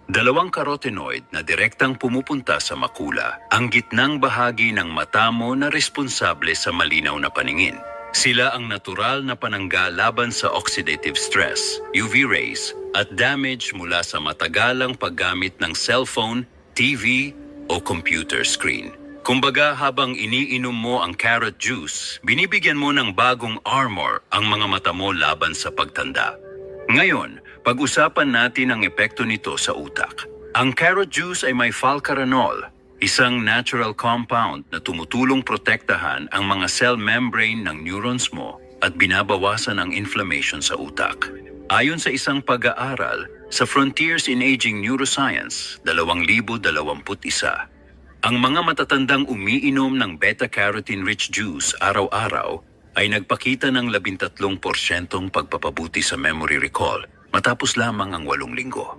Dalawang carotenoid na direktang pumupunta sa makula, ang gitnang bahagi ng mata mo na responsable sa malinaw na paningin. Sila ang natural na panangga laban sa oxidative stress, UV rays, at damage mula sa matagalang paggamit ng cellphone, TV, o computer screen. Kumbaga habang iniinom mo ang carrot juice, binibigyan mo ng bagong armor ang mga mata mo laban sa pagtanda. Ngayon, pag-usapan natin ang epekto nito sa utak. Ang carrot juice ay may falcarinol, isang natural compound na tumutulong protektahan ang mga cell membrane ng neurons mo at binabawasan ang inflammation sa utak. Ayon sa isang pag-aaral sa Frontiers in Aging Neuroscience 2021, ang mga matatandang umiinom ng beta-carotene-rich juice araw-araw ay nagpakita ng 13% pagpapabuti sa memory recall matapos lamang ang 8 linggo.